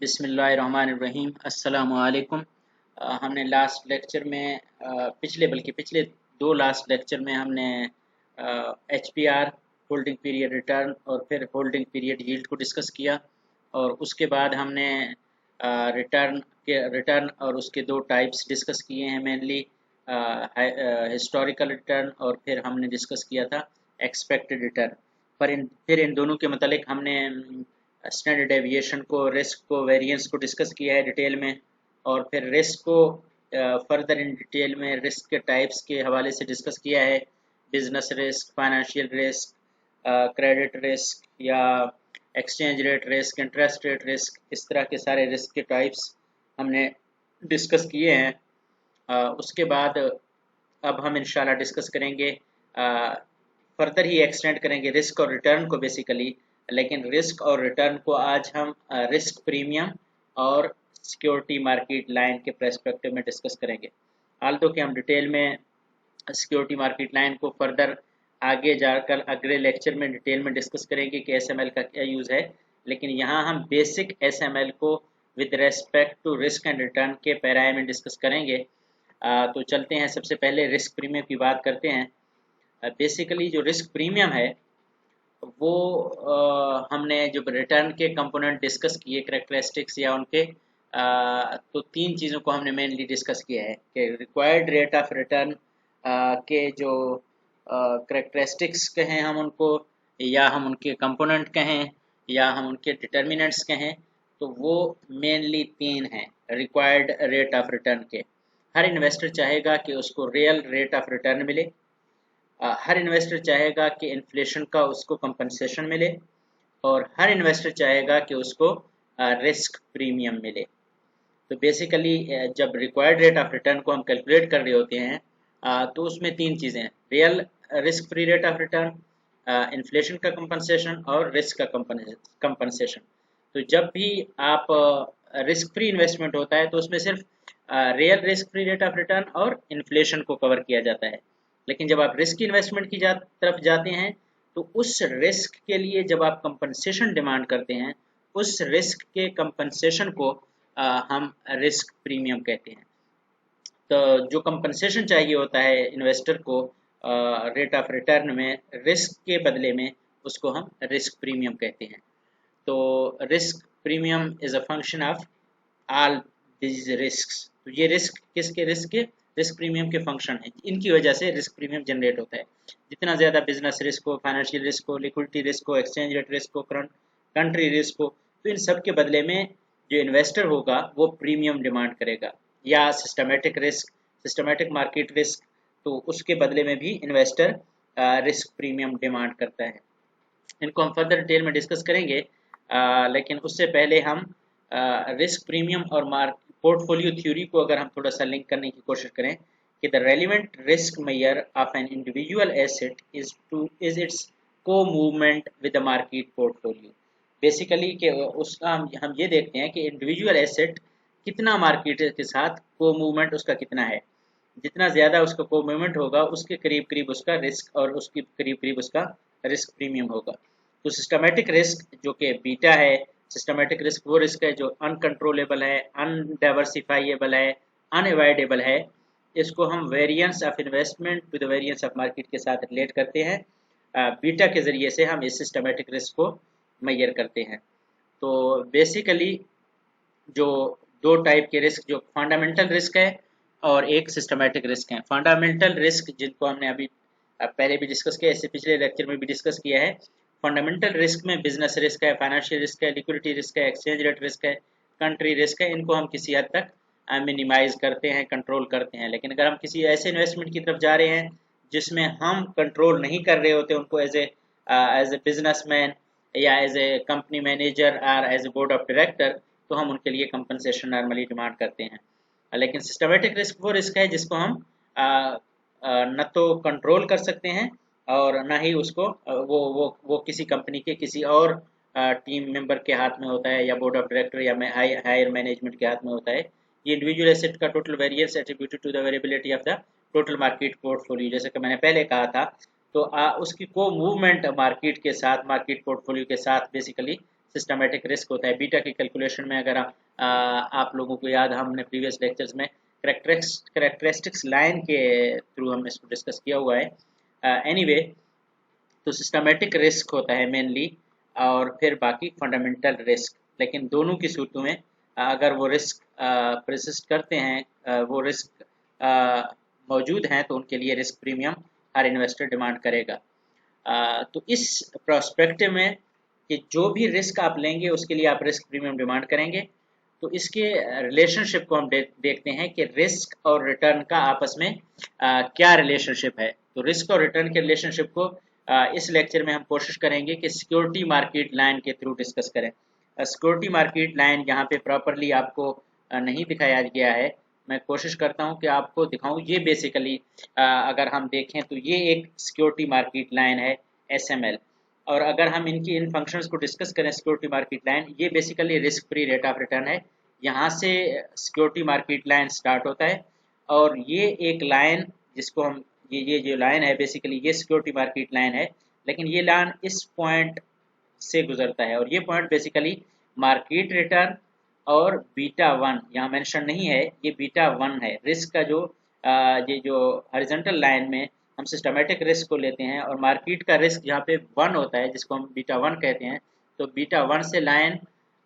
बिस्मिल्लाहिर्रहमानिर्रहीम अस्सलामु अलैकुम। हमने लास्ट लेक्चर में पिछले दो लास्ट लेक्चर में हमने एचपीआर होल्डिंग पीरियड रिटर्न और फिर होल्डिंग पीरियड यील्ड को डिस्कस किया। और उसके बाद हमने रिटर्न और उसके दो टाइप्स डिस्कस किए हैं, मेनली हिस्टोरिकल रिटर्न, और फिर हमने डिस्कस किया था एक्सपेक्टेड रिटर्न। फिर इन दोनों के मतलब हमने स्टैंडर्ड डेविएशन को, रिस्क को, वेरिएंस को डिस्कस किया है डिटेल में। और फिर रिस्क को फर्दर इन डिटेल में रिस्क के टाइप्स के हवाले से डिस्कस किया है। Business risk, financial risk, credit risk या exchange rate risk, interest rate risk, इस तरह के सारे रिस्क के टाइप्स हमने डिस्कस किए हैं। उसके बाद अब हम इंशाल्लाह डिस्कस करेंगे, फर्दर ही एक्सटेंड करेंगे रिस्क और रिटर्न को बेसिकली। लेकिन रिस्क और रिटर्न को आज हम रिस्क प्रीमियम और सिक्योरिटी मार्केट लाइन के पर्सपेक्टिव में डिस्कस करेंगे। हालांकि कि हम डिटेल में सिक्योरिटी मार्केट लाइन को फर्दर आगे जाकर अगले लेक्चर में डिटेल में डिस्कस करेंगे कि एसएमएल का क्या यूज़ है। लेकिन यहाँ हम बेसिक एसएमएल को with respect to risk and return के पैराए में डिस्कस करेंगे। तो चलते हैं, सबसे पहले रिस्क प्रीमियम की बात करते हैं। बेसिकली जो रिस्क प्रीमियम है वो हमने जो रिटर्न के कंपोनेंट डिस्कस किए, करेक्टरिस्टिक्स या उनके, तो तीन चीज़ों को हमने मेनली डिस्कस किया है कि रिक्वायर्ड रेट ऑफ रिटर्न के जो करेक्टरिस्टिक्स कहें हम उनको, या हम उनके कंपोनेंट कहें, या हम उनके डिटर्मिनेंट्स कहें, तो वो मेनली तीन हैं रिक्वायर्ड रेट ऑफ रिटर्न के। हर इन्वेस्टर चाहेगा कि उसको रियल रेट ऑफ रिटर्न मिले। हर इन्वेस्टर चाहेगा कि इन्फ्लेशन का उसको कंपनसेशन मिले, और हर इन्वेस्टर चाहेगा कि उसको रिस्क प्रीमियम मिले। तो बेसिकली जब रिक्वायर्ड रेट ऑफ रिटर्न को हम कैलकुलेट कर रहे होते हैं तो उसमें तीन चीज़ें हैं: real risk free rate of return, inflation का कंपनसेशन, और रिस्क का कंपनसेशन। तो जब भी आप रिस्क फ्री इन्वेस्टमेंट होता है तो उसमें सिर्फ real risk free rate of return और इन्फ्लेशन को कवर किया जाता है। लेकिन जब आप रिस्क इन्वेस्टमेंट की तरफ जाते हैं तो उस रिस्क के लिए जब आप कंपनसेशन डिमांड करते हैं, उस रिस्क के कंपनसेशन को हम रिस्क प्रीमियम कहते हैं। तो जो कंपनसेशन चाहिए होता है इन्वेस्टर को रेट ऑफ रिटर्न में रिस्क के बदले में, उसको हम रिस्क प्रीमियम कहते हैं। तो risk premium is a function of all these risks. तो ये रिस्क किसके, रिस्क प्रीमियम के फंक्शन है, इनकी वजह से रिस्क प्रीमियम जनरेट होता है। जितना ज़्यादा बिजनेस रिस्क हो, फाइनेंशियल रिस्क हो, लिक्विडिटी रिस्क हो, एक्सचेंज रेट रिस्क हो, कंट्री रिस्क हो, तो इन सब के बदले में जो इन्वेस्टर होगा वो प्रीमियम डिमांड करेगा। या सिस्टमेटिक मार्केट रिस्क, तो उसके बदले में भी इन्वेस्टर रिस्क प्रीमियम डिमांड करता है। इनको हम फर्दर डिटेल में डिस्कस करेंगे। लेकिन उससे पहले हम रिस्क प्रीमियम और पोर्टफोलियो थ्योरी को अगर हम थोड़ा सा लिंक करने की कोशिश करें कि the relevant risk measure of an individual asset is its co movement with the market portfolio. Basically कि उसका हम ये देखते हैं कि इंडिविजुअल एसेट कितना मार्केट के साथ को मूवमेंट उसका कितना है। जितना ज़्यादा उसका को मूवमेंट होगा उसके करीब करीब उसका रिस्क, और उसके करीब करीब उसका रिस्क प्रीमियम होगा। तो सिस्टमेटिक रिस्क जो कि बीटा है, सिस्टमेटिक रिस्क वो रिस्क है जो अनकंट्रोलेबल है, अनडाइवर्सिफाइएबल है, अनएवॉइडेबल है। इसको हम variance of investment to the variance of market के साथ रिलेट करते हैं। बीटा के ज़रिए से हम इस सिस्टमेटिक रिस्क को मेजर करते हैं। तो बेसिकली जो दो टाइप के रिस्क, जो फंडामेंटल रिस्क है और एक सिस्टमेटिक रिस्क है। फंडामेंटल रिस्क जिनको हमने अभी पहले भी डिस्कस किया, इससे पिछले लेक्चर में भी डिस्कस किया है। फंडामेंटल रिस्क में बिजनेस रिस्क है, फाइनेंशियल रिस्क है, लिक्विडिटी रिस्क है, एक्सचेंज रेट रिस्क है, कंट्री रिस्क है। इनको हम किसी हद तक मिनिमाइज करते हैं, कंट्रोल करते हैं। लेकिन अगर हम किसी ऐसे इन्वेस्टमेंट की तरफ जा रहे हैं जिसमें हम कंट्रोल नहीं कर रहे होते उनको, एज ए बिजनेसमैन या एज ए कंपनी मैनेजर और as a board of director, तो हम उनके लिए कंपनसेशन नॉर्मली डिमांड करते हैं। लेकिन सिस्टमेटिक रिस्क वो रिस्क है जिसको हम न तो कंट्रोल कर सकते हैं और ना ही उसको वो किसी कंपनी के किसी और टीम मेंबर के हाथ में होता है, या बोर्ड ऑफ डायरेक्टर या हायर मैनेजमेंट के हाथ में होता है। ये इंडिविजुअल एसेट का total variance attributed to the variability of the total market portfolio, जैसे कि मैंने पहले कहा था। तो उसकी को मूवमेंट मार्केट के साथ, मार्केट पोर्टफोलियो के साथ बेसिकली सिस्टमेटिक रिस्क होता है। बीटा की कैलकुलेशन में अगर आप लोगों को याद, हमने प्रीवियस लेक्चर्स में करेक्टरिस्टिक्स लाइन के थ्रू हमने इसको डिस्कस किया हुआ है। एनीवे, तो सिस्टमेटिक रिस्क होता है मेनली, और फिर बाकी फंडामेंटल रिस्क। लेकिन दोनों की सूरतों में अगर वो रिस्क परसिस्ट करते हैं, वो रिस्क मौजूद हैं, तो उनके लिए रिस्क प्रीमियम हर इन्वेस्टर डिमांड करेगा। तो इस प्रोस्पेक्टिव में कि जो भी रिस्क आप लेंगे उसके लिए आप रिस्क प्रीमियम डिमांड करेंगे। तो इसके रिलेशनशिप को हम देखते हैं कि रिस्क और रिटर्न का आपस में क्या रिलेशनशिप है। तो रिस्क और रिटर्न के रिलेशनशिप को इस लेक्चर में हम कोशिश करेंगे कि सिक्योरिटी मार्केट लाइन के थ्रू डिस्कस करें। सिक्योरिटी मार्केट लाइन यहाँ पे प्रॉपरली आपको नहीं दिखाया गया है, मैं कोशिश करता हूँ कि आपको दिखाऊं। ये बेसिकली अगर हम देखें तो ये एक सिक्योरिटी मार्केट लाइन है, SML। और अगर हम इनकी इन फंक्शंस को डिस्कस करें, सिक्योरिटी मार्केट लाइन ये basically risk free rate of return है। यहाँ से सिक्योरिटी मार्केट लाइन स्टार्ट होता है, और ये एक लाइन जिसको हम ये जो लाइन है बेसिकली ये सिक्योरिटी मार्केट लाइन है। लेकिन ये लाइन इस पॉइंट से गुजरता है, और ये पॉइंट बेसिकली मार्केट रिटर्न और बीटा वन यहाँ मेंशन नहीं है, ये बीटा वन है। रिस्क का जो ये जो हॉरिजॉन्टल लाइन में हम सिस्टमेटिक रिस्क को लेते हैं, और मार्केट का रिस्क यहाँ पे वन होता है जिसको हम बीटा वन कहते हैं। तो बीटा वन से लाइन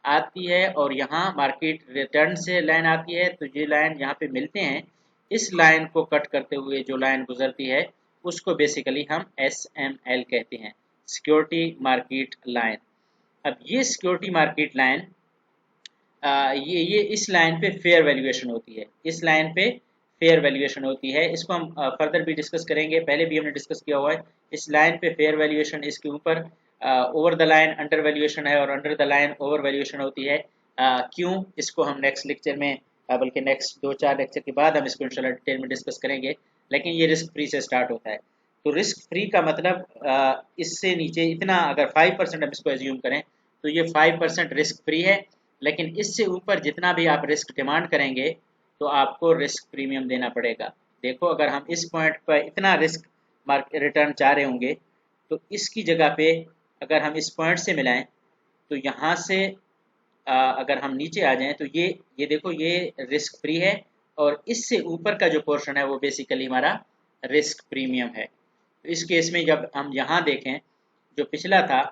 आती है और यहाँ मार्केट रिटर्न से लाइन आती है, तो ये लाइन यहाँ पे मिलते हैं। इस लाइन को कट करते हुए जो लाइन गुजरती है उसको बेसिकली हम SML कहते हैं, सिक्योरिटी मार्केट लाइन। अब ये सिक्योरिटी मार्केट लाइन ये इस लाइन पे फेयर वैल्यूएशन होती है, इस लाइन पे फेयर वैल्यूएशन होती है। इसको हम फर्दर भी डिस्कस करेंगे, पहले भी हमने डिस्कस किया हुआ है। इस लाइन पे फेयर वैल्यूएशन, इसके ऊपर over the line under valuation है, और under the line over valuation होती है। क्यों, इसको हम नेक्स्ट लेक्चर में बल्कि नेक्स्ट 2-4 लेक्चर के बाद हम इसको इंशाल्लाह डिटेल में डिस्कस करेंगे। लेकिन ये रिस्क फ्री से स्टार्ट होता है। तो रिस्क फ्री का मतलब इससे नीचे इतना, अगर 5% हम इसको एज्यूम करें तो ये 5% रिस्क फ्री है। लेकिन इससे ऊपर जितना भी आप रिस्क डिमांड करेंगे तो आपको रिस्क प्रीमियम देना पड़ेगा। देखो, अगर हम इस पॉइंट पर इतना रिस्क रिटर्न चाह रहे होंगे, तो इसकी जगह पे अगर हम इस पॉइंट से मिलाएं, तो यहाँ से अगर हम नीचे आ जाएं तो ये देखो, ये रिस्क फ्री है, और इससे ऊपर का जो पोर्शन है वो बेसिकली हमारा रिस्क प्रीमियम है। तो इस केस में जब हम यहाँ देखें, जो पिछला था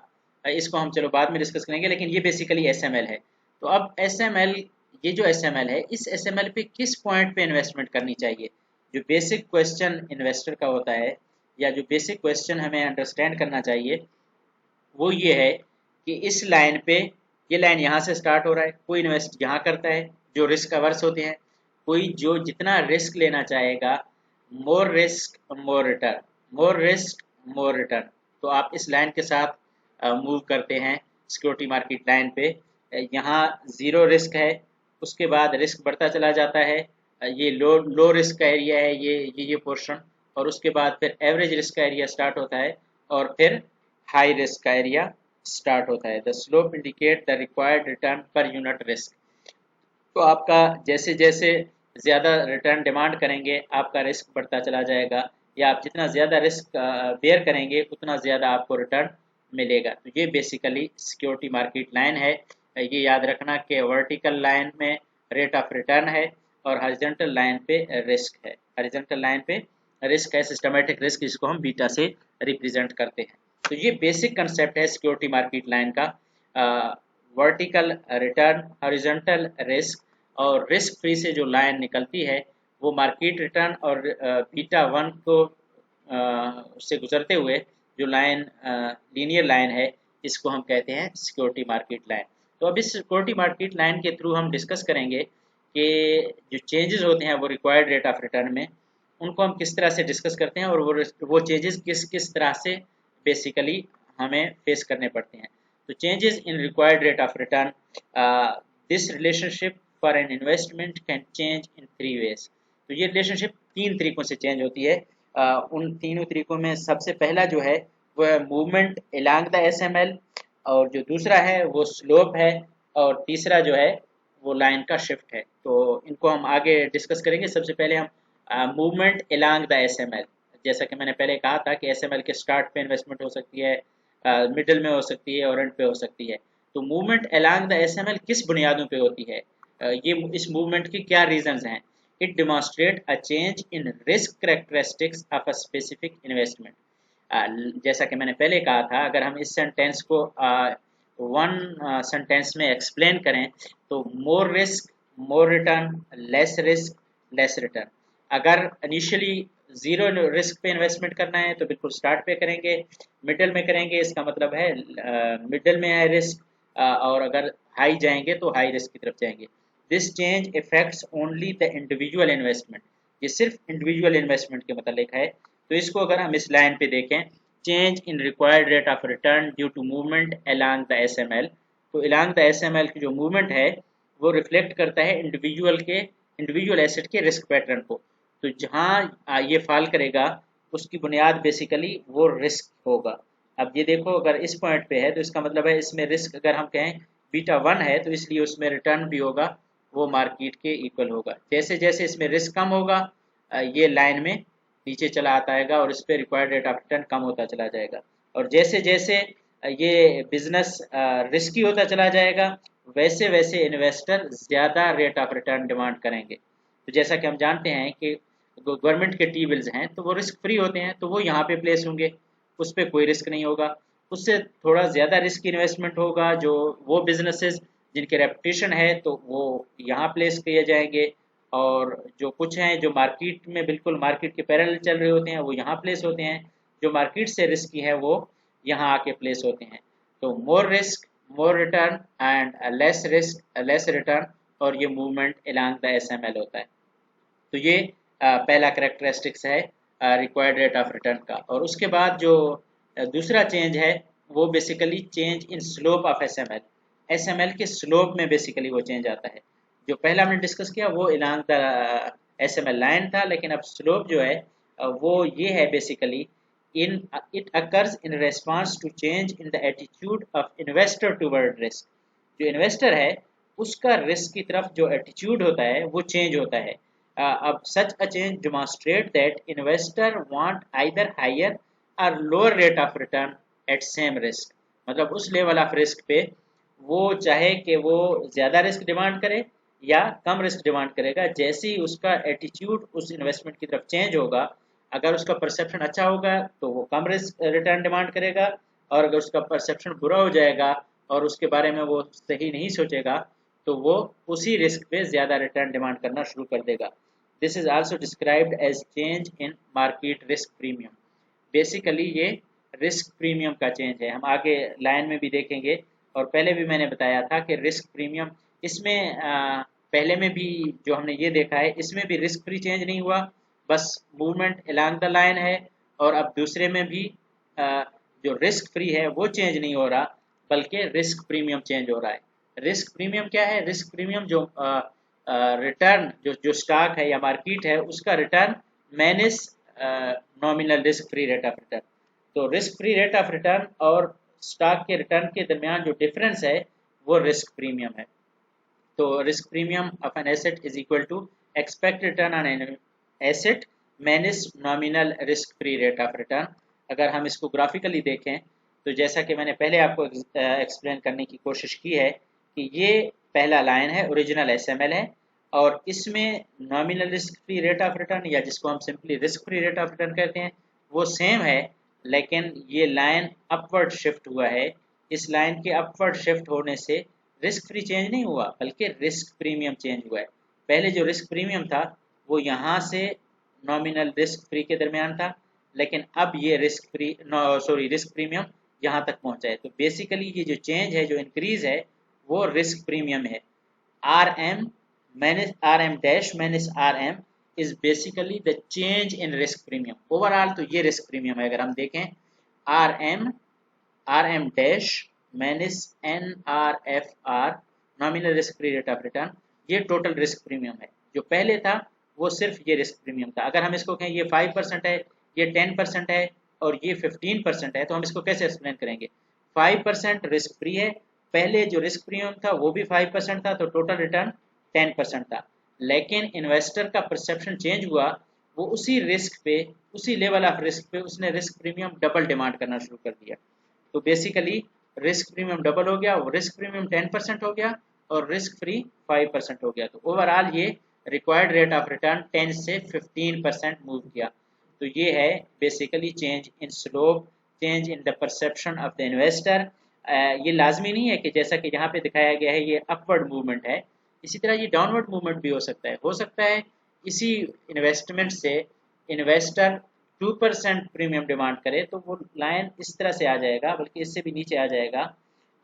इसको हम चलो बाद में डिस्कस करेंगे, लेकिन ये बेसिकली SML है। तो अब SML, ये जो SML है, इस SML पे किस पॉइंट पे इन्वेस्टमेंट करनी चाहिए? जो बेसिक क्वेश्चन इन्वेस्टर का होता है, या जो बेसिक क्वेश्चन हमें अंडरस्टैंड करना चाहिए, वो ये है कि इस लाइन पे, ये लाइन यहाँ से स्टार्ट हो रहा है, कोई इन्वेस्ट यहाँ करता है जो रिस्क अवर्स होते हैं, कोई जो जितना रिस्क लेना चाहेगा, more risk more return, more risk more return. तो आप इस लाइन के साथ मूव करते हैं सिक्योरिटी मार्केट लाइन पे। यहाँ ज़ीरो रिस्क है, उसके बाद रिस्क बढ़ता चला जाता है। ये लो रिस्क का एरिया है, ये पोर्शन, और उसके बाद फिर एवरेज रिस्क का एरिया स्टार्ट होता है, और फिर हाई रिस्क का एरिया स्टार्ट होता है। The slope indicate the required return per unit risk. तो आपका जैसे जैसे ज़्यादा रिटर्न डिमांड करेंगे, आपका रिस्क बढ़ता चला जाएगा, या आप जितना ज़्यादा रिस्क बेयर करेंगे उतना ज़्यादा आपको रिटर्न मिलेगा। तो ये बेसिकली सिक्योरिटी मार्केट लाइन है। ये याद रखना कि वर्टिकल लाइन में रेट ऑफ रिटर्न है, और हॉरिजॉन्टल लाइन पे रिस्क है। हॉरिजॉन्टल लाइन पे रिस्क है, सिस्टमेटिक रिस्क, जिसको हम बीटा से रिप्रेजेंट करते हैं। तो ये बेसिक कंसेप्ट है सिक्योरिटी मार्केट लाइन का। वर्टिकल रिटर्न, हॉरिजॉन्टल रिस्क, और रिस्क फ्री से जो लाइन निकलती है वो मार्केट रिटर्न और बीटा वन को से गुजरते हुए जो लाइन लीनियर लाइन है, इसको हम कहते हैं सिक्योरिटी मार्केट लाइन। तो अब इस सिक्योरिटी मार्केट लाइन के थ्रू हम डिस्कस करेंगे कि जो चेंजेस होते हैं वो रिक्वायर्ड रेट ऑफ रिटर्न में, उनको हम किस तरह से डिस्कस करते हैं, और वो चेंजेस किस किस तरह से बेसिकली हमें फेस करने पड़ते हैं। तो changes in required rate of return, this relationship for an investment can change in 3 ways. तो ये रिलेशनशिप 3 तरीकों से चेंज होती है। उन तीनों तरीकों में सबसे पहला जो है वो है मूवमेंट अलोंग द SML, और जो दूसरा है वो स्लोप है, और तीसरा जो है वो लाइन का शिफ्ट है। तो इनको हम आगे डिस्कस करेंगे। सबसे पहले हम मूवमेंट अलोंग द SML, जैसा कि मैंने पहले कहा था कि SML के स्टार्ट पे इन्वेस्टमेंट हो सकती है, मिडिल में हो सकती है, और एंड पे हो सकती है। तो मूवमेंट अलोंग द एसएमएल किस बुनियादों पे होती है? ये इस मूवमेंट की क्या रीजंस हैं? It demonstrate a change in risk characteristics of a specific investment. जैसा कि मैंने पहले कहा था, अगर हम इस सेंटेंस को वन सेंटेंस में एक्सप्लेन करें तो more risk more return, less risk less return. अगर इनिशियली जीरो रिस्क पे इन्वेस्टमेंट करना है तो बिल्कुल स्टार्ट पे करेंगे, मिडिल में करेंगे इसका मतलब है मिडिल में है रिस्क, और अगर हाई जाएंगे तो हाई रिस्क की तरफ जाएंगे। This change effects only the individual investment, ये सिर्फ इंडिविजुअल इन्वेस्टमेंट के मतलब है। तो इसको अगर हम इस लाइन पे देखें, change in required rate of return due to movement along the SML, तो अलोंग द एसएमएल की जो मूवमेंट है वो रिफ्लेक्ट करता है इंडिविजुअल एसेट के रिस्क पैटर्न को। तो जहाँ ये फॉल करेगा उसकी बुनियाद बेसिकली वो रिस्क होगा। अब ये देखो, अगर इस पॉइंट पे है तो इसका मतलब है इसमें रिस्क अगर हम कहें बीटा 1 है तो इसलिए उसमें रिटर्न भी होगा वो मार्केट के इक्वल होगा। जैसे जैसे इसमें रिस्क कम होगा ये लाइन में नीचे चला आता आएगा और इस पे रिक्वायर्ड रेट ऑफ रिटर्न कम होता चला जाएगा। और जैसे जैसे ये बिजनेस रिस्की होता चला जाएगा वैसे वैसे इन्वेस्टर ज़्यादा रेट ऑफ रिटर्न डिमांड करेंगे। तो जैसा कि हम जानते हैं कि गवर्नमेंट के टी बिल्स हैं तो वो रिस्क फ्री होते हैं, तो वो यहाँ पे प्लेस होंगे, उस पर कोई रिस्क नहीं होगा। उससे थोड़ा ज़्यादा रिस्क इन्वेस्टमेंट होगा जो वो बिजनेसेस जिनके रेपुटेशन है तो वो यहाँ प्लेस किए जाएंगे, और जो कुछ हैं जो मार्केट में बिल्कुल मार्केट के पैरेलल चल रहे होते हैं वो यहाँ प्लेस होते हैं, जो मार्केट से रिस्की है वो यहाँ आके प्लेस होते हैं। तो more risk more return and less risk less return, और ये मूवमेंट अलोंग द एसएमएल होता है। तो ये पहला करेक्टरिस्टिक्स है रिक्वायर्ड रेट ऑफ रिटर्न का। और उसके बाद जो दूसरा चेंज है वो basically change in slope of SML, SML के स्लोप में बेसिकली वो चेंज आता है। जो पहला हमने डिस्कस किया वो अलोंग द एसएमएल लाइन था, लेकिन अब स्लोप जो है वो ये है basically in it occurs in response to change in the attitude of investor toward risk. जो इन्वेस्टर है उसका रिस्क की तरफ जो एटीट्यूड होता है वो चेंज होता है। अब such a change demonstrate that investor want either higher or lower rate of return at same risk, मतलब उस लेवल ऑफ रिस्क पे वो चाहे कि वो ज़्यादा रिस्क डिमांड करे या कम रिस्क डिमांड करेगा, जैसे ही उसका एटीट्यूड उस इन्वेस्टमेंट की तरफ चेंज होगा। अगर उसका परसेप्शन अच्छा होगा तो वो कम रिस्क रिटर्न डिमांड करेगा, और अगर उसका परसेप्शन बुरा हो जाएगा और उसके बारे में वो सही नहीं सोचेगा तो वो उसी रिस्क पे ज़्यादा रिटर्न डिमांड करना शुरू कर देगा। This is also described as change in market risk premium. Basically ये रिस्क प्रीमियम का चेंज है, हम आगे लाइन में भी देखेंगे। और पहले भी मैंने बताया था कि रिस्क प्रीमियम इसमें पहले में भी जो हमने ये देखा है इसमें भी रिस्क फ्री चेंज नहीं हुआ, बस मूवमेंट अलोंग द लाइन है। और अब दूसरे में भी जो रिस्क फ्री है वो चेंज नहीं हो रहा बल्कि रिस्क प्रीमियम चेंज हो रहा है। रिस्क प्रीमियम क्या है? रिस्क प्रीमियम जो रिटर्न जो जो स्टॉक है या मार्केट है उसका return minus nominal risk free rate of return. तो risk free rate of return और स्टॉक के रिटर्न के दरमियान जो डिफरेंस है वो रिस्क प्रीमियम है। तो risk premium of an asset is equal to expect return on an asset minus nominal risk free rate of return. अगर हम इसको ग्राफिकली देखें तो जैसा कि मैंने पहले आपको एक्सप्लेन करने की कोशिश की है कि ये पहला लाइन है ओरिजिनल एसएमएल है, और इसमें nominal risk free rate of return या जिसको हम simply risk free rate of return कहते हैं वो सेम है, लेकिन ये लाइन अपवर्ड शिफ्ट हुआ है। इस लाइन के अपवर्ड शिफ्ट होने से रिस्क फ्री चेंज नहीं हुआ बल्कि रिस्क प्रीमियम चेंज हुआ है। पहले जो रिस्क प्रीमियम था वो यहाँ से नॉमिनल रिस्क फ्री के दरमियान था, लेकिन अब ये रिस्क प्रीमियम यहाँ तक पहुँचा है। तो बेसिकली ये जो चेंज है, जो इंक्रीज है वो रिस्क प्रीमियम है। RM minus RM dash minus RM is basically the change in risk premium। Overall तो ये रिस्क प्रीमियम है। अगर हम देखें RM dash minus NRFR nominal risk free rate of return, ये टोटल रिस्क प्रीमियम है। जो पहले था वो सिर्फ ये रिस्क प्रीमियम था। अगर हम इसको कहें ये 5% है, ये 10% है और ये 15% है तो हम इसको कैसे एक्सप्लेन करेंगे? 5% रिस्क फ्री है, पहले जो रिस्क प्रीमियम था वो भी 5% था, तो टोटल रिटर्न 10% था। लेकिन इन्वेस्टर का परसेप्शन चेंज हुआ, वो उसी रिस्क पे उसी लेवल ऑफ रिस्क पे उसने रिस्क प्रीमियम डबल डिमांड करना शुरू कर दिया। तो बेसिकली रिस्क प्रीमियम डबल हो गया, रिस्क प्रीमियम 10% हो गया और रिस्क फ्री 5% हो गया। तो ओवरऑल ये रिक्वायर्ड रेट ऑफ रिटर्न 10 से 15% मूव किया। तो ये है basically change in slope, change in the perception of the investor. ये लाजमी नहीं है कि जैसा कि यहाँ पे दिखाया गया है ये अपवर्ड मूवमेंट है, इसी तरह ये डाउनवर्ड मूवमेंट भी हो सकता है इसी इन्वेस्टमेंट से इन्वेस्टर 2% प्रीमियम डिमांड करे तो वो लाइन इस तरह से आ जाएगा, बल्कि इससे भी नीचे आ जाएगा,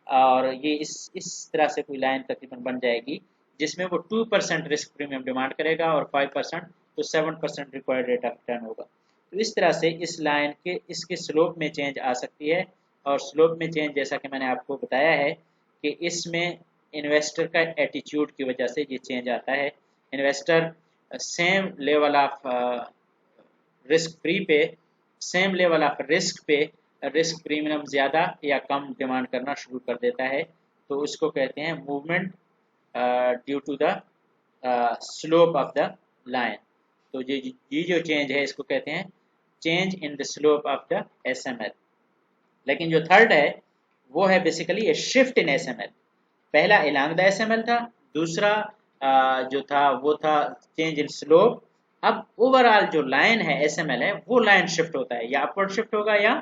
और ये इस तरह से कोई लाइन तकरीबन बन जाएगी जिसमें वो 2% रिस्क प्रीमियम डिमांड करेगा और 5% तो 7% रिक्वायर्ड रेट ऑफ रिटर्न होगा। तो इस तरह से इस लाइन के इसके स्लोप में चेंज आ सकती है, और स्लोप में चेंज जैसा कि मैंने आपको बताया है कि इसमें इन्वेस्टर का एटीट्यूड की वजह से ये चेंज आता है। Investor same level of risk free पे, सेम लेवल ऑफ रिस्क पे रिस्क प्रीमियम ज़्यादा या कम डिमांड करना शुरू कर देता है। तो उसको कहते हैं movement due to the slope of the line. तो ये जो चेंज है इसको कहते हैं change in the slope of the SML. लेकिन जो थर्ड है वो है basically a shift in SML. पहला अलोंग द एसएमएल था, दूसरा जो था वो था चेंज इन स्लोप। अब ओवरऑल जो लाइन है एसएमएल है वो लाइन शिफ्ट होता है, या अपवर्ड शिफ्ट होगा या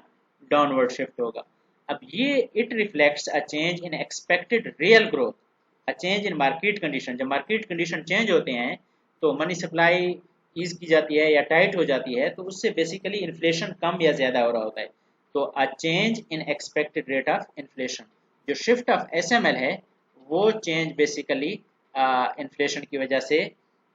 डाउनवर्ड शिफ्ट होगा। अब ये it reflects a change in expected real growth, a change in market condition. जब मार्केट कंडीशन चेंज होते हैं तो मनी सप्लाई ईज की जाती है या टाइट हो जाती है, तो उससे बेसिकली इन्फ्लेशन कम या ज़्यादा हो रहा होता है। तो a change in expected rate of inflation, जो शिफ्ट ऑफ एसएमएल है वो चेंज बेसिकली इन्फ्लेशन की वजह से,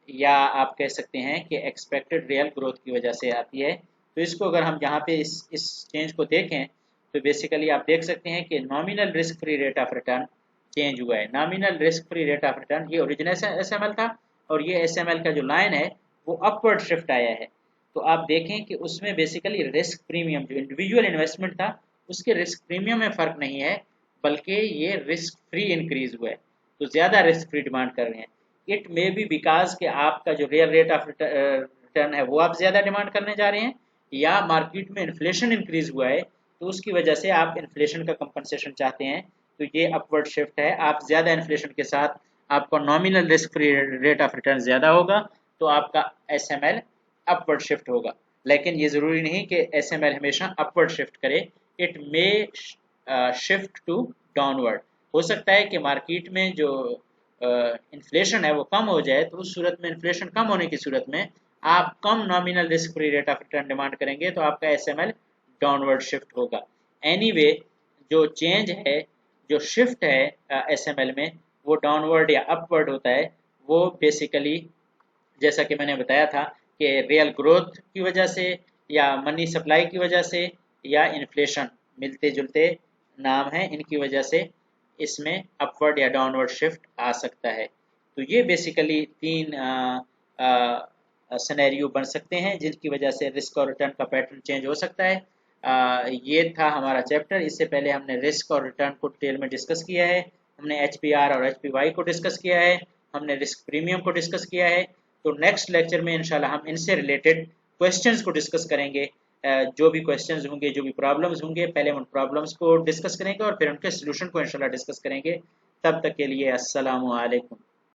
या आप कह सकते हैं कि एक्सपेक्टेड रियल ग्रोथ की वजह से आती है। तो इसको अगर हम यहाँ पे इस चेंज को देखें तो बेसिकली आप देख सकते हैं कि nominal risk free rate of return change हुआ है। Nominal risk free rate of return ये ओरिजिनल एसएमएल था, और ये एसएमएल का जो लाइन है वो अपवर्ड शिफ्ट आया है। तो आप देखें कि उसमें बेसिकली रिस्क प्रीमियम जो इंडिविजुअल इन्वेस्टमेंट था उसके रिस्क प्रीमियम में फ़र्क नहीं है, बल्कि ये रिस्क फ्री इंक्रीज हुआ है, तो ज़्यादा रिस्क फ्री डिमांड कर रहे हैं। इट मे बी बिकॉज कि आपका जो रियल रेट ऑफ रिटर्न है वो आप ज़्यादा डिमांड करने जा रहे हैं, या मार्केट में इन्फ्लेशन इंक्रीज हुआ है तो उसकी वजह से आप इन्फ्लेशन का कंपनसेशन चाहते हैं। तो ये अपवर्ड शिफ्ट है, आप ज़्यादा इन्फ्लेशन के साथ आपका nominal risk free rate of return ज़्यादा होगा तो आपका एसएमएल अपवर्ड शिफ्ट होगा। लेकिन ये ज़रूरी नहीं कि एसएमएल हमेशा अपवर्ड शिफ्ट करे, it may shift to downward. हो सकता है कि मार्केट में जो इन्फ्लेशन है वो कम हो जाए, तो उस सूरत में इन्फ्लेशन कम होने की सूरत में आप कम nominal risk free rate of return demand करेंगे तो आपका एसएमएल डाउनवर्ड शिफ्ट होगा। एनीवे जो चेंज है, जो शिफ्ट है एसएमएल में वो डाउनवर्ड या अपवर्ड होता है। वो बेसिकली जैसा कि मैंने बताया था कि रियल ग्रोथ की वजह से, या मनी सप्लाई की वजह से, या इन्फ्लेशन, मिलते जुलते नाम हैं, इनकी वजह से इसमें अपवर्ड या डाउनवर्ड शिफ्ट आ सकता है। तो ये बेसिकली तीन सिनेरियो बन सकते हैं जिनकी वजह से रिस्क और रिटर्न का पैटर्न चेंज हो सकता है। ये था हमारा चैप्टर। इससे पहले हमने रिस्क और रिटर्न को डिटेल में डिस्कस किया है, हमने एचपीआर और एचपीवाई को डिस्कस किया है, हमने रिस्क प्रीमियम को डिस्कस किया है। तो नेक्स्ट लेक्चर में इंशाल्लाह हम इनसे रिलेटेड क्वेश्चंस को डिस्कस करेंगे। जो भी क्वेश्चंस होंगे, जो भी प्रॉब्लम्स होंगे, पहले उन प्रॉब्लम्स को डिस्कस करेंगे और फिर उनके सोल्यूशन को इंशाल्लाह डिस्कस करेंगे। तब तक के लिए अस्सलामु अलैकुम।